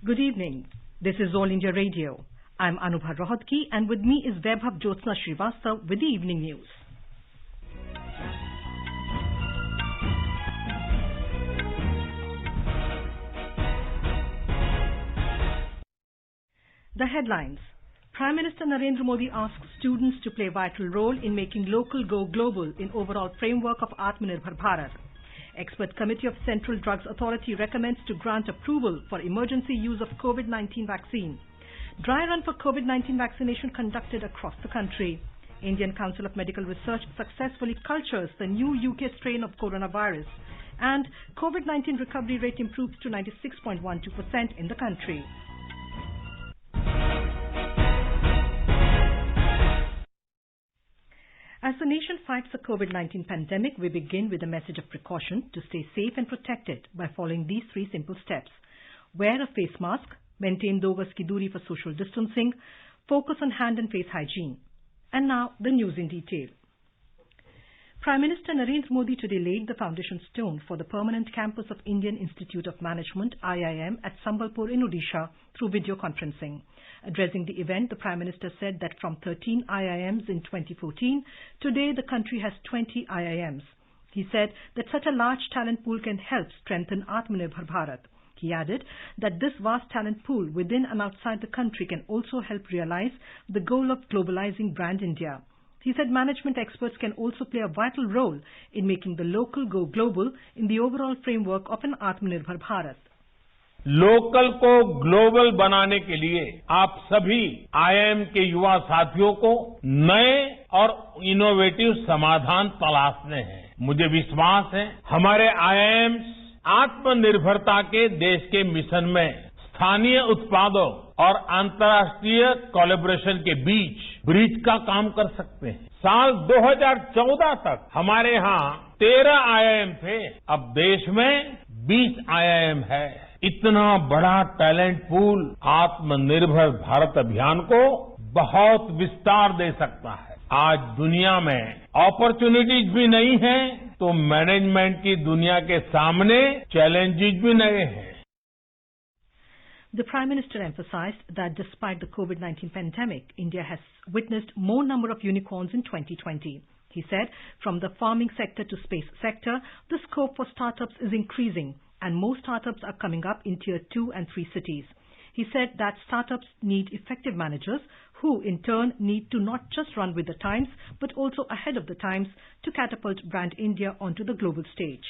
Good evening. This is All India Radio. I'm Anubha Rohatgi, and with me is Vaibhav Jyotsna Srivastav with the evening news. The headlines. Prime Minister Narendra Modi asks students to play a vital role in making local go global in overall framework of Atmanirbhar Bharat. Expert Committee of Central Drugs Authority recommends to grant approval for emergency use of COVID-19 vaccine. Dry run for COVID-19 vaccination conducted across the country. Indian Council of Medical Research successfully cultures the new UK strain of coronavirus. And COVID-19 recovery rate improves to 96.12% in the country. As the nation fights the COVID-19 pandemic, we begin with a message of precaution to stay safe and protected by following these three simple steps. Wear a face mask, maintain 2 gaz ki doori for social distancing, focus on hand and face hygiene. And now, the news in detail. Prime Minister Narendra Modi today laid the foundation stone for the permanent campus of Indian Institute of Management, IIM, at Sambalpur in Odisha through video conferencing. Addressing the event, the Prime Minister said that from 13 IIMs in 2014, today the country has 20 IIMs. He said that such a large talent pool can help strengthen Atmanirbhar Bharat. He added that this vast talent pool within and outside the country can also help realize the goal of globalizing Brand India. He said management experts can also play a vital role in making the local go global in the overall framework of an Atmanirbhar Bharat. Local को global बनाने के लिए आप सभी IIM के युवा साथियों को नए और इनोवेटिव समाधान तलाशने हैं। मुझे विश्वास है हमारे आईआईएम्स आत्मनिर्भरता के देश के मिशन में स्थानीय उत्पादों और अंतर्राष्ट्रीय कोलैबोरेशन के बीच ब्रिज का काम कर सकते हैं। साल 2014 तक हमारे यहाँ 13 आईआईएम थे, अब देश में 20 आईआईएम है। इतना बड़ा टैलेंट पूल आत्मनिर्भर भारत अभियान को बहुत विस्तार दे सकता है। आज दुनिया में अपॉर्चुनिटीज भी नहीं है तो मैनेजमेंट की दुनिया के सामने चैलेंजेस भी नए हैं। The Prime Minister emphasized that despite the COVID-19 pandemic, India has witnessed more number of unicorns in 2020. He said from the farming sector to space sector, the scope for startups is increasing and more startups are coming up in tier 2 and 3 cities. He said that startups need effective managers who in turn need to not just run with the times but also ahead of the times to catapult Brand India onto the global stage.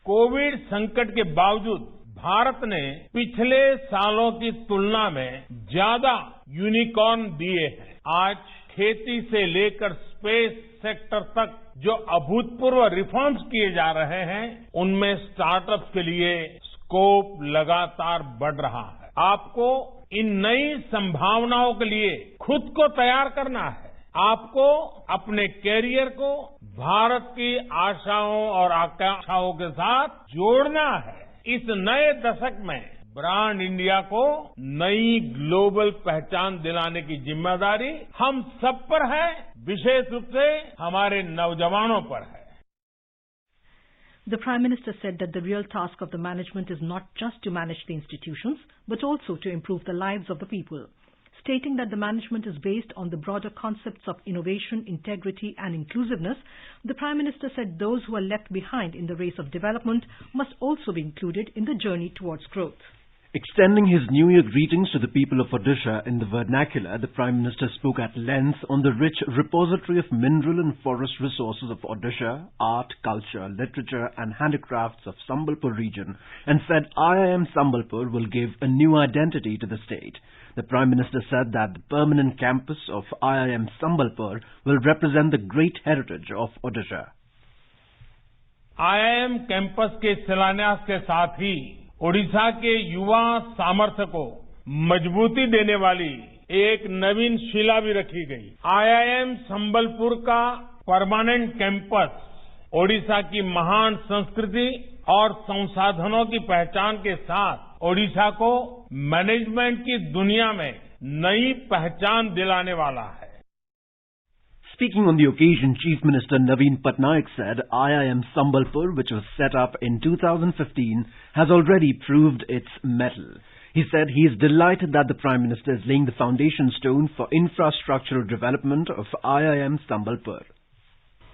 Covid संकट के बावजूद भारत ने पिछले सालों की तुलना में ज्यादा यूनिकॉर्न दिए हैं। आज खेती से लेकर स्पेस सेक्टर तक जो अभूतपूर्व रिफॉर्म्स किए जा रहे हैं उनमें स्टार्टअप्स के लिए स्कोप लगातार बढ़ रहा है। आपको इन नई संभावनाओं के लिए खुद को तैयार करना है। आपको अपने कैरियर को भारत की आशाओं और आकांक्षाओं के साथ जोड़ना है। इस नए दशक में ब्रांड इंडिया को नई ग्लोबल पहचान दिलाने की जिम्मेदारी हम सब पर है, विशेष रूप से हमारे नौजवानों पर है। The Prime Minister said that the real task of the management is not just to manage the institutions, but also to improve the lives of the people. Stating that the management is based on the broader concepts of innovation, integrity and inclusiveness, the Prime Minister said those who are left behind in the race of development must also be included in the journey towards growth. Extending his New Year greetings to the people of Odisha in the vernacular, the Prime Minister spoke at length on the rich repository of mineral and forest resources of Odisha, art, culture, literature and handicrafts of Sambalpur region and said IIM Sambalpur will give a new identity to the state. The Prime Minister said that the permanent campus of IIM Sambalpur will represent the great heritage of Odisha. IIM campus के शिलान्यास के साथ ही ओडिशा के युवा सामर्थ्य को मजबूती देने वाली एक नवीन शिला भी रखी गई। आईआईएम संबलपुर का परमानेंट कैंपस ओडिशा की महान संस्कृति और संसाधनों की पहचान के साथ ओडिशा को मैनेजमेंट की दुनिया में नई पहचान दिलाने वाला है। Speaking on the occasion, Chief Minister Naveen Patnaik said IIM Sambalpur, which was set up in 2015, has already proved its mettle. He said he is delighted that the Prime Minister is laying the foundation stone for infrastructural development of IIM Sambalpur.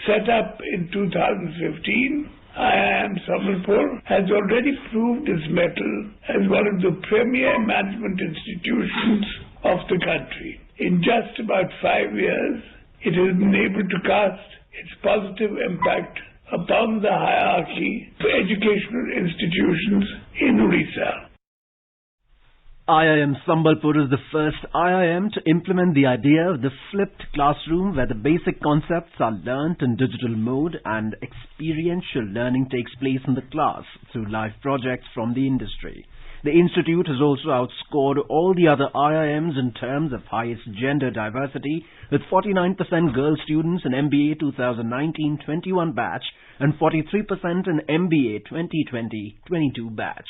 Set up in 2015, IIM Sambalpur has already proved its mettle as one of the premier management institutions of the country. In just about 5 years, it has been able to cast its positive impact upon the hierarchy of educational institutions in Odisha. IIM Sambalpur is the first IIM to implement the idea of the flipped classroom, where the basic concepts are learnt in digital mode and experiential learning takes place in the class through live projects from the industry. The institute has also outscored all the other IIMs in terms of highest gender diversity, with 49% girl students in MBA 2019-21 batch and 43% in MBA 2020-22 batch.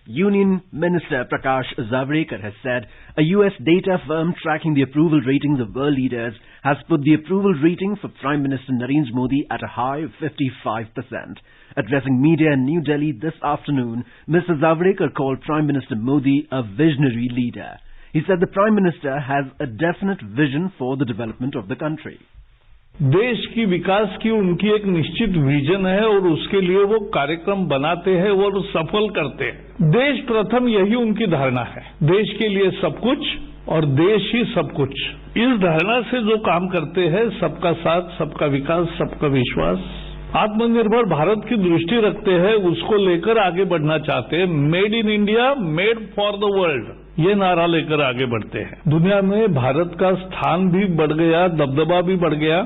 Union Minister Prakash Zavadekar has said a US data firm tracking the approval ratings of world leaders has put the approval rating for Prime Minister Narendra Modi at a high of 55%. Addressing media in New Delhi this afternoon, Mr. Zavadekar called Prime Minister Modi a visionary leader. He said the Prime Minister has a definite vision for the development of the country. देश की विकास की उनकी एक निश्चित vision है और उसके लिए वो कार्यक्रम बनाते हैं और सफल करते हैं। देश प्रथम, यही उनकी धारणा है। देश के लिए सब कुछ और देश ही सब कुछ। इस धारणा से जो काम करते हैं, सबका साथ, सबका विकास, सबका विश्वास, आत्मनिर्भर भारत की दृष्टि रखते हैं, उसको लेकर आगे बढ़ना चाहते हैं। Made in India, made for the world, ये नारा लेकर आगे बढ़ते हैं। दुनिया में भारत का स्थान भी बढ़ गया, दबदबा भी बढ़ गया।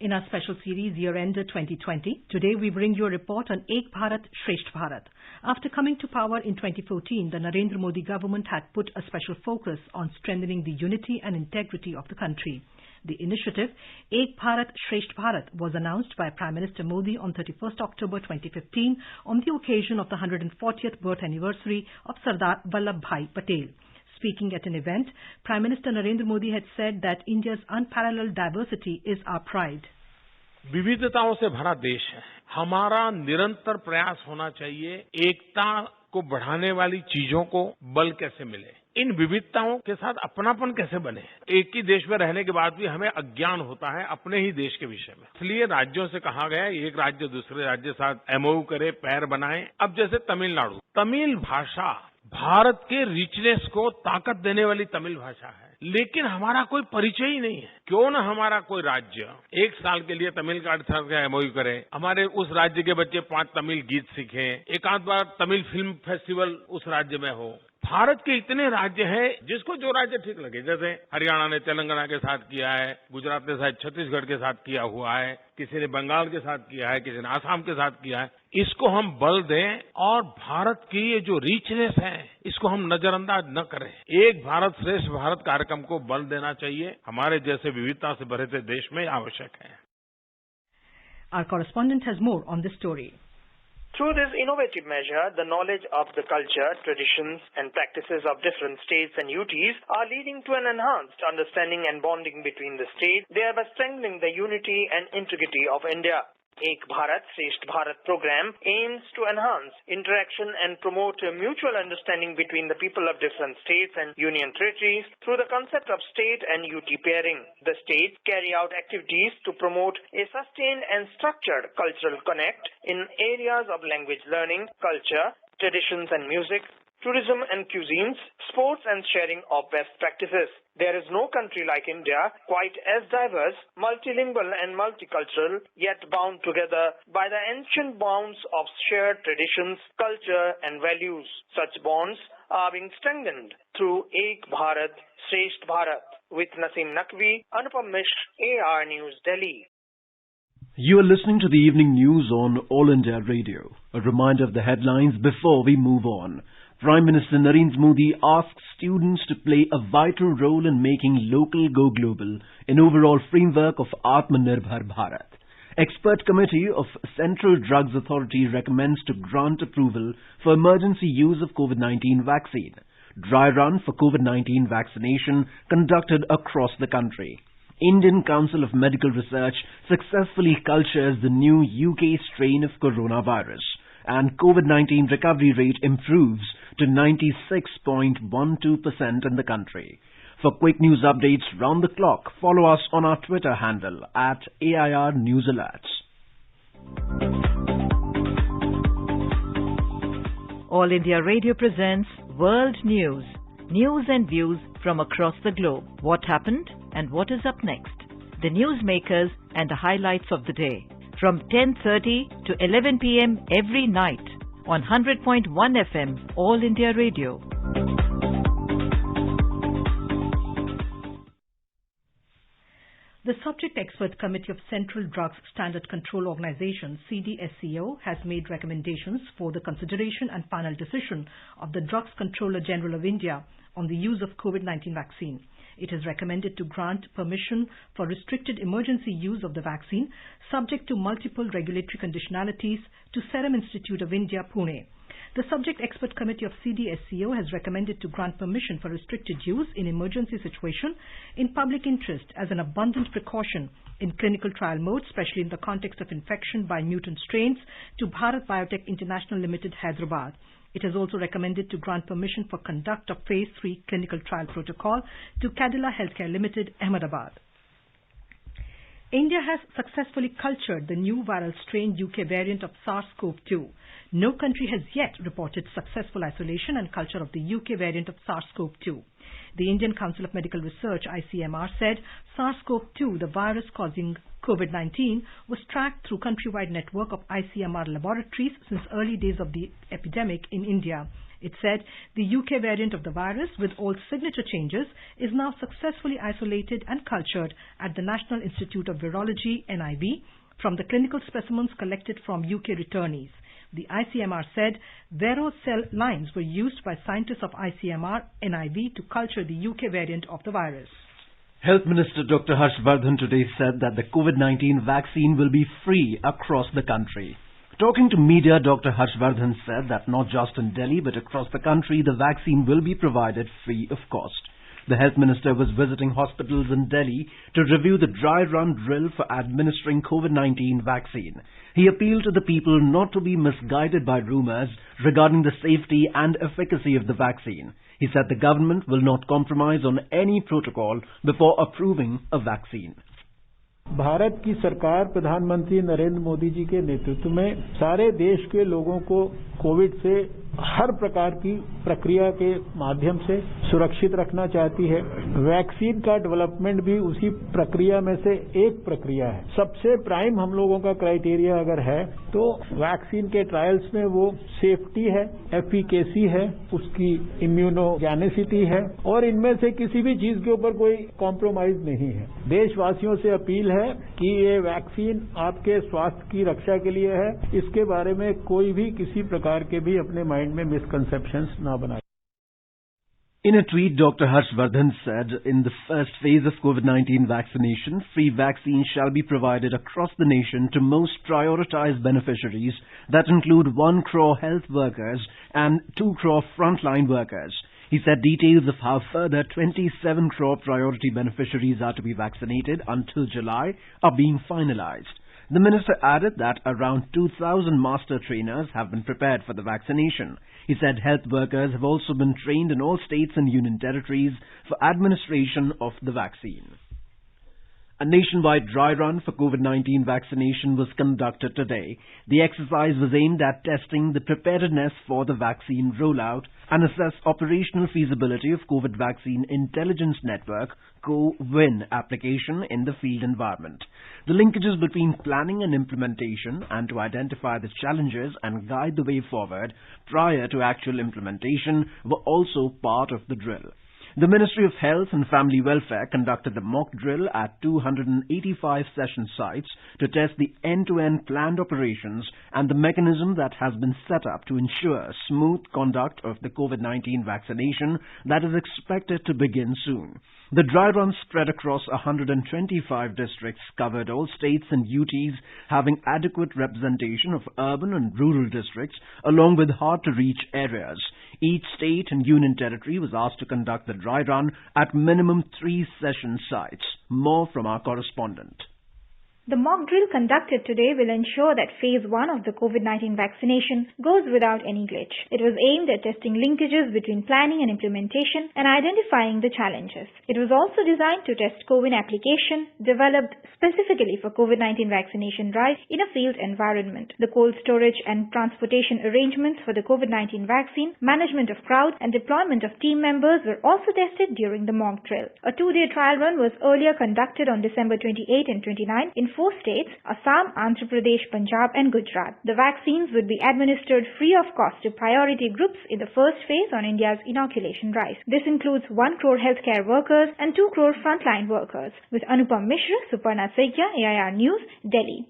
In our special series Year-Ender 2020, today we bring you a report on Ek Bharat, Shresth Bharat. After coming to power in 2014, the Narendra Modi government had put a special focus on strengthening the unity and integrity of the country. The initiative, Ek Bharat, Shresth Bharat, was announced by Prime Minister Modi on 31st October 2015 on the occasion of the 140th birth anniversary of Sardar Vallabhbhai Patel. Speaking at an event, Prime Minister Narendra Modi had said that India's unparalleled diversity is our pride. विविधताओं से भरा देश है। हमारा निरंतर प्रयास होना चाहिए एकता को बढ़ाने वाली चीजों को बल कैसे मिले, इन विविधताओं के साथ अपनापन कैसे बने। एक ही देश में रहने के बाद भी हमें अज्ञान होता है अपने ही देश के विषय में। इसलिए राज्यों से कहा गया एक राज्य दूसरे राज्य के साथ एमओयू करे, पैर बनाए। अब जैसे तमिलनाडु, तमिल भाषा भारत के रिचनेस को ताकत देने वाली तमिल भाषा है, लेकिन हमारा कोई परिचय ही नहीं है। क्यों न हमारा कोई राज्य 1 साल के लिए तमिल का 8 साल का एमओयू करे, हमारे उस राज्य के बच्चे 5 तमिल गीत सीखें, एक आध बार तमिल फिल्म फेस्टिवल उस राज्य में हो। भारत के इतने राज्य हैं, जिसको जो राज्य ठीक लगे, जैसे हरियाणा ने तेलंगाना के साथ किया है, गुजरात ने शायद छत्तीसगढ़ के साथ किया हुआ है, किसी ने बंगाल के साथ किया है, किसी ने आसाम के साथ किया है। इसको हम बल दें और भारत की ये जो रिचनेस है, इसको हम नजरअंदाज न करें। एक भारत श्रेष्ठ भारत कार्यक्रम को बल देना चाहिए, हमारे जैसे विविधता से भरे देश में आवश्यक है। Our correspondent has more on this story. Through this innovative measure, the knowledge of the culture, traditions and practices of different states and UTs are leading to an enhanced understanding and bonding between the states, thereby strengthening the unity and integrity of India. Ek Bharat, Shresth Bharat program aims to enhance interaction and promote a mutual understanding between the people of different states and union territories through the concept of state and UT pairing. The states carry out activities to promote a sustained and structured cultural connect in areas of language learning, culture, traditions and music, tourism and cuisines, sports and sharing of best practices. There is no country like India, quite as diverse, multilingual and multicultural, yet bound together by the ancient bonds of shared traditions, culture and values. Such bonds are being strengthened through Ek Bharat, Shresth Bharat. With Naseem Naqvi, Anupam Mishra, AR News, Delhi. You are listening to the evening news on All India Radio. A reminder of the headlines before we move on. Prime Minister Narendra Modi asks students to play a vital role in making local go global in overall framework of Atmanirbhar Bharat. Expert Committee of Central Drugs Authority recommends to grant approval for emergency use of COVID-19 vaccine. Dry run for COVID-19 vaccination conducted across the country. Indian Council of Medical Research successfully cultures the new UK strain of coronavirus. and COVID-19 recovery rate improves to 96.12% in the country. For quick news updates round the clock, follow us on our Twitter handle at AIR News Alerts. All India Radio presents World News. News and views from across the globe. What happened and what is up next? The newsmakers and the highlights of the day. From 10:30 to 11 p.m. every night on 100.1 FM, All India Radio. The Subject Expert Committee of Central Drugs Standard Control Organization, CDSCO, has made recommendations for the consideration and final decision of the Drugs Controller General of India on the use of COVID-19 vaccine. It is recommended to grant permission for restricted emergency use of the vaccine, subject to multiple regulatory conditionalities, to Serum Institute of India, Pune. The Subject Expert Committee of CDSCO has recommended to grant permission for restricted use in emergency situation in public interest as an abundant precaution in clinical trial mode, especially in the context of infection by mutant strains, to Bharat Biotech International Limited, Hyderabad. It has also recommended to grant permission for conduct of Phase 3 clinical trial protocol to Cadila Healthcare Limited, Ahmedabad. India has successfully cultured the new viral strain UK variant of SARS-CoV-2. No country has yet reported successful isolation and culture of the UK variant of SARS-CoV-2. The Indian Council of Medical Research, ICMR, said SARS-CoV-2, the virus causing COVID-19, was tracked through countrywide network of ICMR laboratories since early days of the epidemic in India. It said the UK variant of the virus, with all signature changes, is now successfully isolated and cultured at the National Institute of Virology, NIV, from the clinical specimens collected from UK returnees. The ICMR said Vero cell lines were used by scientists of ICMR, NIV, to culture the UK variant of the virus. Health Minister Dr. Harshvardhan today said that the COVID-19 vaccine will be free across the country. Talking to media, Dr. Harshvardhan said that not just in Delhi but across the country, the vaccine will be provided free of cost. The Health Minister was visiting hospitals in Delhi to review the dry run drill for administering COVID-19 vaccine. He appealed to the people not to be misguided by rumours regarding the safety and efficacy of the vaccine. He said the government will not compromise on any protocol before approving a vaccine. Bharat की सरकार प्रधानमंत्री नरेंद्र मोदी जी के नेतृत्व में सारे देश के लोगों को कोविड से हर प्रकार की प्रक्रिया के माध्यम से सुरक्षित रखना चाहती है। वैक्सीन का डेवलपमेंट भी उसी प्रक्रिया में से एक प्रक्रिया है। सबसे प्राइम हम लोगों का क्राइटेरिया अगर है तो वैक्सीन के ट्रायल्स में वो सेफ्टी है, एफिकेसी है, उसकी इम्यूनोजेनिसिटी है और इनमें से किसी भी चीज के ऊपर कोई कॉम्प्रोमाइज नहीं है। देशवासियों से अपील है कि ये वैक्सीन आपके स्वास्थ्य की रक्षा के लिए है। इसके बारे में कोई भी किसी प्रकार के भी अपने माइंड में मिसकंसेप्शंस ना बनाए। In a tweet, Dr. Harshvardhan said, in the first phase of COVID-19 vaccination, free vaccines shall be provided across the nation to most prioritized beneficiaries that include 1 crore health workers and 2 crore frontline workers. He said details of how further 27 crore priority beneficiaries are to be vaccinated until July are being finalized. The minister added that around 2,000 master trainers have been prepared for the vaccination. He said health workers have also been trained in all states and union territories for administration of the vaccine. A nationwide dry run for COVID-19 vaccination was conducted today. The exercise was aimed at testing the preparedness for the vaccine rollout and assess operational feasibility of COVID Vaccine Intelligence Network (CoVIN) application in the field environment. The linkages between planning and implementation, and to identify the challenges and guide the way forward prior to actual implementation, were also part of the drill. The Ministry of Health and Family Welfare conducted a mock drill at 285 session sites to test the end-to-end planned operations and the mechanism that has been set up to ensure smooth conduct of the COVID-19 vaccination that is expected to begin soon. The dry run spread across 125 districts, covered all states and UTs, having adequate representation of urban and rural districts, along with hard-to-reach areas. Each state and union territory was asked to conduct the dry run at minimum 3 session sites. More from our correspondent. The mock drill conducted today will ensure that phase 1 of the COVID-19 vaccination goes without any glitch. It was aimed at testing linkages between planning and implementation and identifying the challenges. It was also designed to test COVID application developed specifically for COVID-19 vaccination drive in a field environment. The cold storage and transportation arrangements for the COVID-19 vaccine, management of crowd and deployment of team members were also tested during the mock drill. A 2-day trial run was earlier conducted on December 28 and 29 in 4 states, Assam, Andhra Pradesh, Punjab and Gujarat. The vaccines would be administered free of cost to priority groups in the first phase on India's inoculation drive. This includes 1 crore healthcare workers and 2 crore frontline workers. With Anupam Mishra, Suparna Saikia, AIR News, Delhi.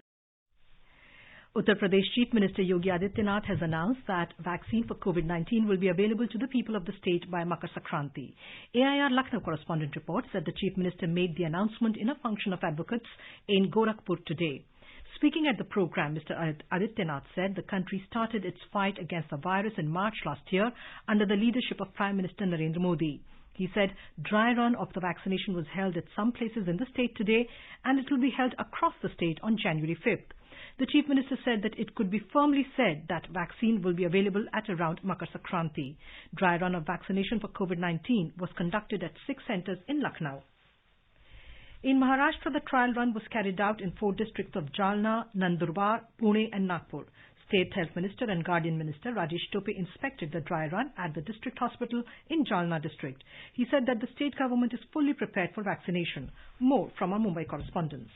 Uttar Pradesh Chief Minister Yogi Adityanath has announced that vaccine for COVID-19 will be available to the people of the state by Makar Sankranti. AIR Lucknow correspondent reports that the Chief Minister made the announcement in a function of advocates in Gorakhpur today. Speaking at the program, Mr. Adityanath said the country started its fight against the virus in March last year under the leadership of Prime Minister Narendra Modi. He said dry run of the vaccination was held at some places in the state today and it will be held across the state on January 5th. The Chief Minister said that it could be firmly said that vaccine will be available at around Makar Sankranti. Dry run of vaccination for COVID-19 was conducted at 6 centres in Lucknow. In Maharashtra, the trial run was carried out in 4 districts of Jalna, Nandurbar, Pune and Nagpur. State Health Minister and Guardian Minister Rajesh Tope inspected the dry run at the district hospital in Jalna district. He said that the state government is fully prepared for vaccination. More from our Mumbai correspondents.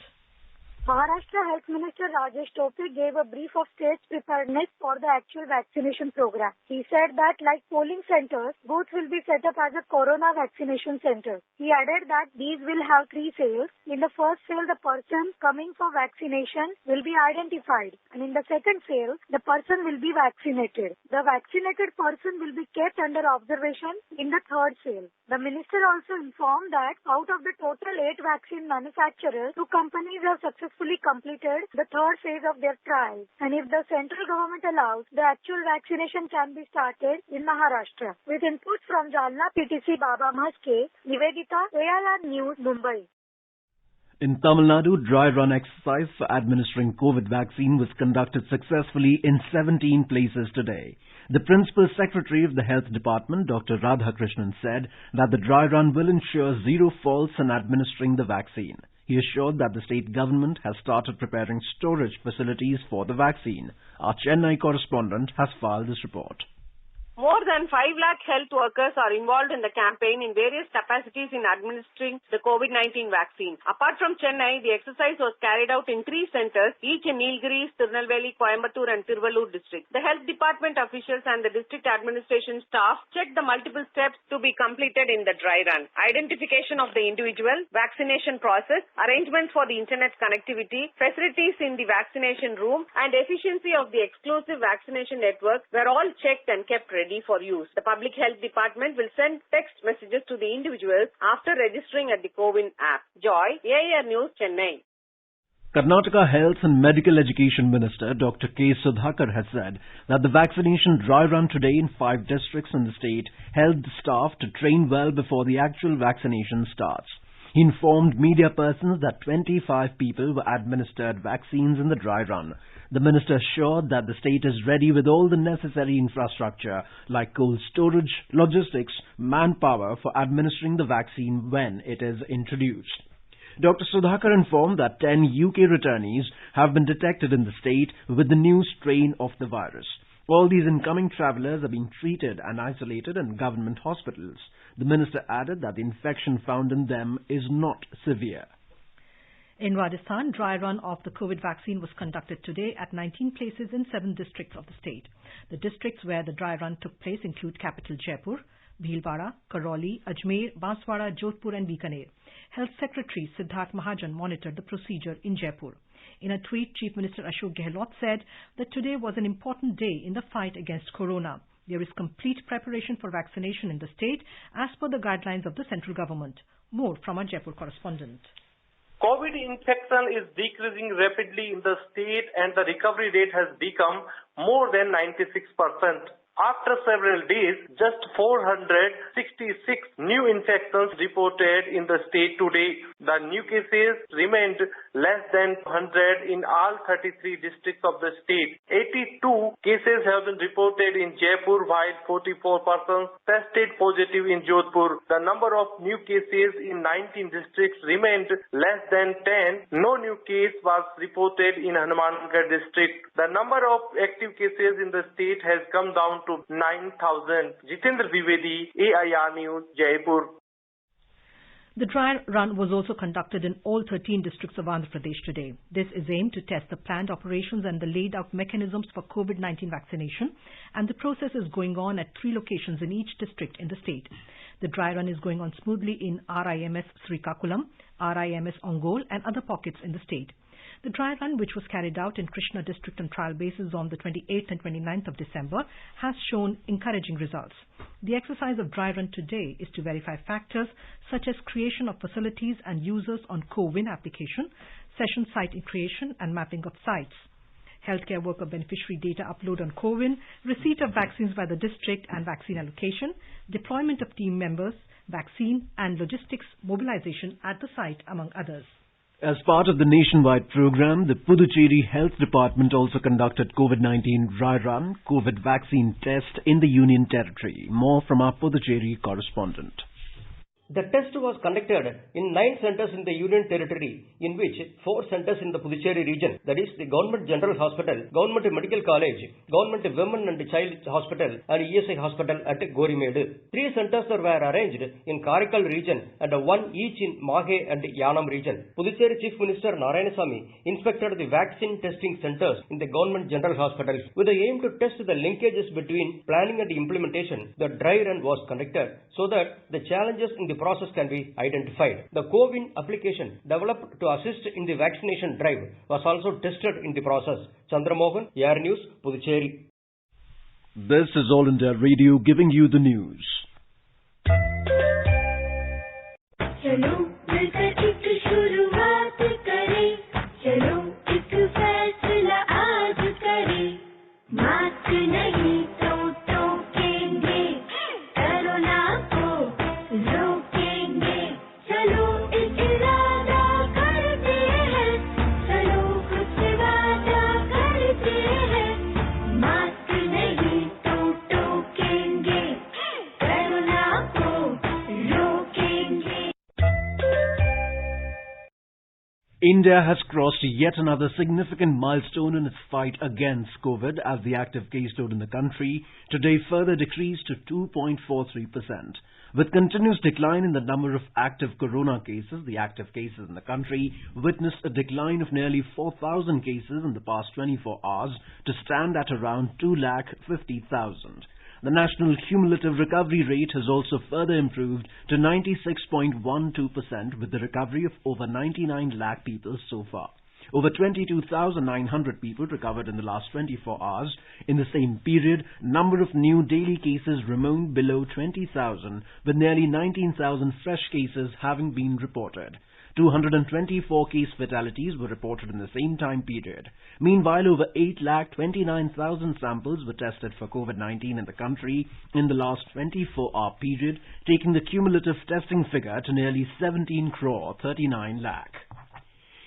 Maharashtra Health Minister Rajesh Tope gave a brief of state's preparedness for the actual vaccination program. He said that like polling centers, booths will be set up as a corona vaccination center. He added that these will have 3 phases. In the first phase, the person coming for vaccination will be identified. And in the second phase, the person will be vaccinated. The vaccinated person will be kept under observation in the third phase. The minister also informed that out of the total 8 vaccine manufacturers, 2 companies have successfully completed the third phase of their trials. And if the central government allows, the actual vaccination can be started in Maharashtra. With input from Jalna PTC Baba Maske, Nivedita, AIR News, Mumbai. In Tamil Nadu, dry run exercise for administering COVID vaccine was conducted successfully in 17 places today. The Principal Secretary of the Health Department, Dr. Radhakrishnan, said that the dry run will ensure zero faults in administering the vaccine. He assured that the state government has started preparing storage facilities for the vaccine. Our Chennai correspondent has filed this report. More than 5 lakh health workers are involved in the campaign in various capacities in administering the COVID-19 vaccine. Apart from Chennai, the exercise was carried out in 3 centers, each in Nilgiris, Tirunelveli, Coimbatore and Tiruvallur districts. The health department officials and the district administration staff checked the multiple steps to be completed in the dry run. Identification of the individual, vaccination process, arrangements for the internet connectivity, facilities in the vaccination room and efficiency of the exclusive vaccination network were all checked and kept ready for use. The Public Health Department will send text messages to the individuals after registering at the CoWIN app. Joy, AIR News, Chennai. Karnataka Health and Medical Education Minister Dr. K. Sudhakar has said that the vaccination dry run today in 5 districts in the state helped the staff to train well before the actual vaccination starts. He informed media persons that 25 people were administered vaccines in the dry run. The minister assured that the state is ready with all the necessary infrastructure like cold storage, logistics, manpower for administering the vaccine when it is introduced. Dr. Sudhakar informed that 10 UK returnees have been detected in the state with the new strain of the virus. All these incoming travellers are being treated and isolated in government hospitals. The minister added that the infection found in them is not severe. In Rajasthan, dry run of the COVID vaccine was conducted today at 19 places in 7 districts of the state. The districts where the dry run took place include capital Jaipur, Bhilwara, Karoli, Ajmer, Banswara, Jodhpur and Bikaner. Health Secretary Siddharth Mahajan monitored the procedure in Jaipur. In a tweet, Chief Minister Ashok Gehlot said that today was an important day in the fight against corona. There is complete preparation for vaccination in the state as per the guidelines of the central government. More from our Jaipur correspondent. COVID infection is decreasing rapidly in the state and the recovery rate has become more than 96%. After several days, just 466 new infections reported in the state today. The new cases remained less than 100 in all 33 districts of the state. 82 cases have been reported in Jaipur, while 44 persons tested positive in Jodhpur. The number of new cases in 19 districts remained less than 10. No new case was reported in Hanumangarh district. The number of active cases in the state has come down to 9,000. Jitendra Dwivedi, AIR News, Jaipur. The dry run was also conducted in all 13 districts of Andhra Pradesh today. This is aimed to test the planned operations and the laid out mechanisms for COVID-19 vaccination, and the process is going on at 3 locations in each district in the state. The dry run is going on smoothly in RIMS Srikakulam, RIMS Ongole and other pockets in the state. The dry run, which was carried out in Krishna district on trial basis on the 28th and 29th of December, has shown encouraging results. The exercise of dry run today is to verify factors such as creation of facilities and users on CoWIN application, session site creation and mapping of sites, healthcare worker beneficiary data upload on CoWIN, receipt of vaccines by the district and vaccine allocation, deployment of team members, vaccine and logistics mobilization at the site, among others. As part of the nationwide program, the Puducherry Health Department also conducted COVID-19 dry run, COVID vaccine test in the Union Territory. More from our Puducherry correspondent. The test was conducted in 9 centers in the Union Territory, in which 4 centers in the Puducherry region, that is the Government General Hospital, Government Medical College, Government Women and Child Hospital and ESI Hospital at Gorimedu. 3 centers were arranged in Karaikal region and 1 each in Mahe and Yanam region. Puducherry Chief Minister Narayanasamy inspected the vaccine testing centers in the Government General Hospital. With the aim to test the linkages between planning and implementation, the dry run was conducted so that the challenges in the process can be identified. The CoWIN application developed to assist in the vaccination drive was also tested in the process. Chandramohan, AIR News, Puducherry. This is All India Radio giving you the news. चलो मिलकर एक शुरुआत करें, चलो एक फैसला आज करें, मास्क नहीं तो टोकेंगे, कोरोना को रोकेंगे, चलो एक इरादा करते हैं, चलो कुछ वादा करते हैं, मास्क नहीं तो टोकेंगे, कोरोना को रोकेंगे. India has crossed yet another significant milestone in its fight against COVID as the active caseload in the country today further decreased to 2.43%. With continuous decline in the number of active corona cases, the active cases in the country witnessed a decline of nearly 4,000 cases in the past 24 hours to stand at around 250,000. The national cumulative recovery rate has also further improved to 96.12% with the recovery of over 99 lakh people so far. Over 22,900 people recovered in the last 24 hours. In the same period, number of new daily cases remained below 20,000 with nearly 19,000 fresh cases having been reported. 224 case fatalities were reported in the same time period. Meanwhile, over 8,29,000 samples were tested for COVID-19 in the country in the last 24-hour period, taking the cumulative testing figure to nearly 17 crore 39 lakh.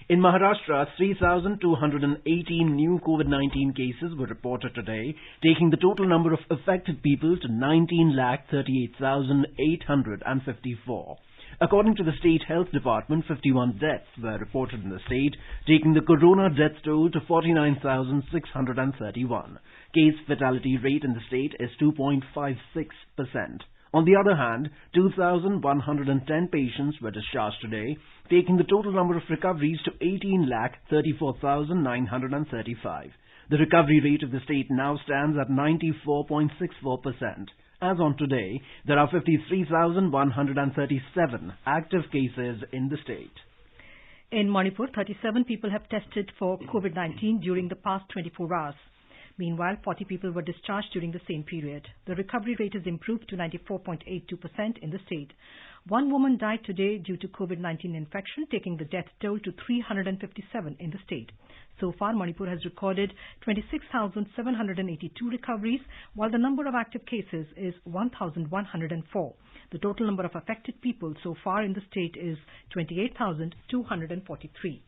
In Maharashtra, 3,218 new COVID-19 cases were reported today, taking the total number of affected people to 19,38,854. According to the State Health Department, 51 deaths were reported in the state, taking the corona death toll to 49,631. Case fatality rate in the state is 2.56%. On the other hand, 2,110 patients were discharged today, taking the total number of recoveries to 18,34,935. The recovery rate of the state now stands at 94.64%. As on today, there are 53,137 active cases in the state. In Manipur, 37 people have tested for COVID-19 during the past 24 hours. Meanwhile, 40 people were discharged during the same period. The recovery rate has improved to 94.82% in the state. One woman died today due to COVID-19 infection, taking the death toll to 357 in the state. So far, Manipur has recorded 26,782 recoveries, while the number of active cases is 1,104. The total number of affected people so far in the state is 28,243.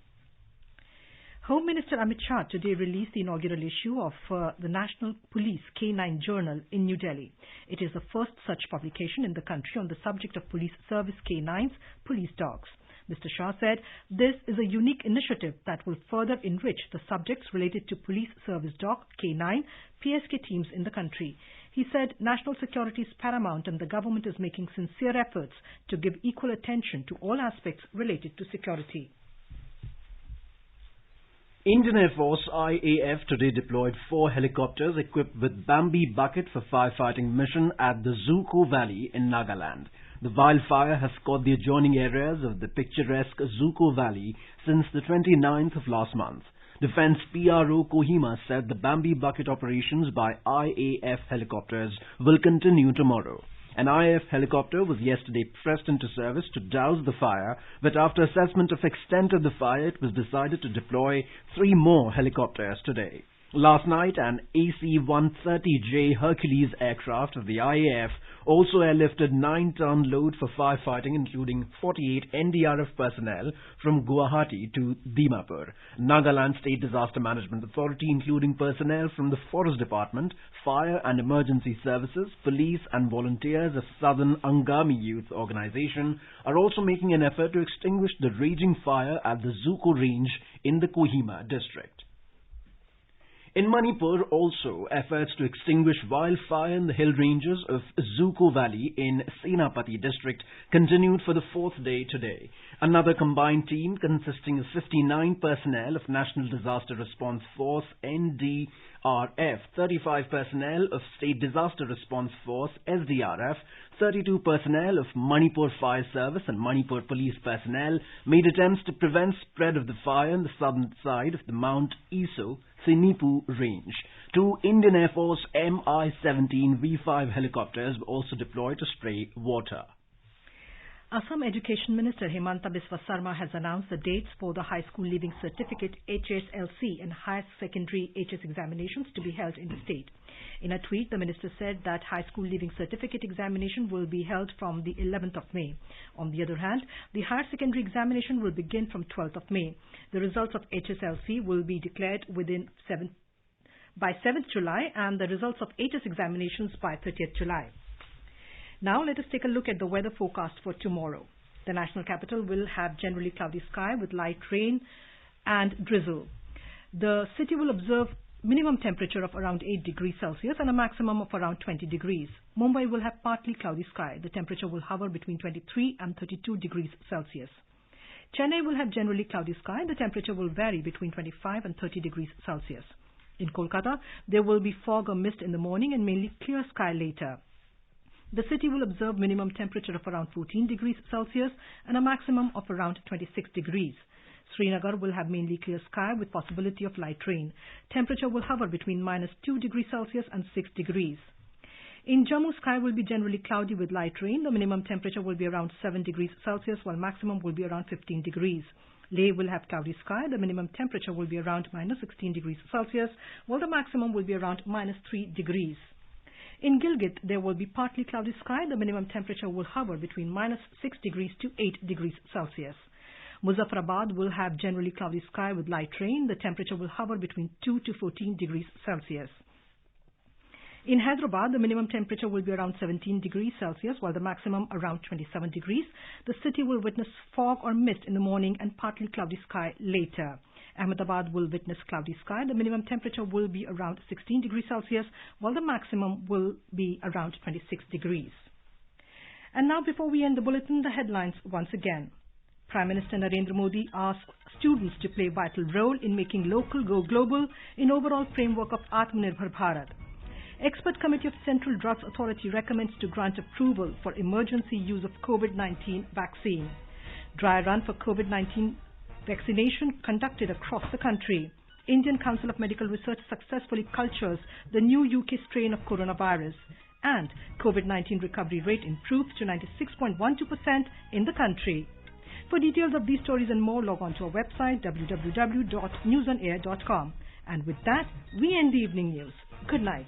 Home Minister Amit Shah today released the inaugural issue of the National Police Canine Journal in New Delhi. It is the first such publication in the country on the subject of police service canines, police dogs. Mr. Shah said this is a unique initiative that will further enrich the subjects related to police service dog, canine, PSK teams in the country. He said national security is paramount and the government is making sincere efforts to give equal attention to all aspects related to security. Indian Air Force IAF today deployed 4 helicopters equipped with Bambi bucket for firefighting mission at the Zuko Valley in Nagaland. The wildfire has caught the adjoining areas of the picturesque Zuko Valley since the 29th of last month. Defense PRO Kohima said the Bambi bucket operations by IAF helicopters will continue tomorrow. An IAF helicopter was yesterday pressed into service to douse the fire, but after assessment of extent of the fire, it was decided to deploy 3 more helicopters today. Last night, an AC-130J Hercules aircraft of the IAF also airlifted 9-ton load for firefighting, including 48 NDRF personnel from Guwahati to Dimapur. Nagaland State Disaster Management Authority, including personnel from the Forest Department, Fire and Emergency Services, Police and volunteers of Southern Angami Youth Organization, are also making an effort to extinguish the raging fire at the Zuko Range in the Kohima district. In Manipur, also, efforts to extinguish wildfire in the hill ranges of Zuko Valley in Senapati district continued for the 4th day today. Another combined team consisting of 59 personnel of National Disaster Response Force NDRF, 35 personnel of State Disaster Response Force SDRF, 32 personnel of Manipur Fire Service and Manipur Police personnel made attempts to prevent spread of the fire on the southern side of the Mount Iso Sinipu range. 2 Indian Air Force Mi-17 V5 helicopters were also deployed to spray water. Assam Education Minister Himanta Biswa Sarma has announced the dates for the High School Leaving Certificate HSLC and Higher Secondary HS examinations to be held in the state. In a tweet, the minister said that High School Leaving Certificate examination will be held from the 11th of May. On the other hand, the Higher Secondary examination will begin from 12th of May. The results of HSLC will be declared by 7th July and the results of HS examinations by 30th July. Now let us take a look at the weather forecast for tomorrow. The national capital will have generally cloudy sky with light rain and drizzle. The city will observe minimum temperature of around 8 degrees Celsius and a maximum of around 20 degrees. Mumbai will have partly cloudy sky. The temperature will hover between 23 and 32 degrees Celsius. Chennai will have generally cloudy sky. The temperature will vary between 25 and 30 degrees Celsius. In Kolkata, there will be fog or mist in the morning and mainly clear sky later. The city will observe minimum temperature of around 14 degrees Celsius and a maximum of around 26 degrees. Srinagar will have mainly clear sky with possibility of light rain. Temperature will hover between -2 degrees Celsius and 6 degrees. In Jammu, sky will be generally cloudy with light rain. The minimum temperature will be around 7 degrees Celsius while maximum will be around 15 degrees. Leh will have cloudy sky. The minimum temperature will be around -16 degrees Celsius while the maximum will be around -3 degrees. In Gilgit, there will be partly cloudy sky. The minimum temperature will hover between -6 degrees to 8 degrees Celsius. Muzaffarabad will have generally cloudy sky with light rain. The temperature will hover between 2 to 14 degrees Celsius. In Hyderabad, the minimum temperature will be around 17 degrees Celsius while the maximum around 27 degrees. The city will witness fog or mist in the morning and partly cloudy sky later. Ahmedabad will witness cloudy sky. The minimum temperature will be around 16 degrees Celsius while the maximum will be around 26 degrees. And now, before we end the bulletin, the headlines once again. Prime Minister Narendra Modi asks students to play a vital role in making local go global in overall framework of Atmanirbhar Bharat. Expert Committee of Central Drugs Authority recommends to grant approval for emergency use of COVID-19 vaccine. Dry run for COVID-19 vaccination conducted across the country. Indian Council of Medical Research successfully cultures the new UK strain of coronavirus. And COVID-19 recovery rate improves to 96.12% in the country. For details of these stories and more, log on to our website www.newsonair.com. And with that, we end the evening news. Good night.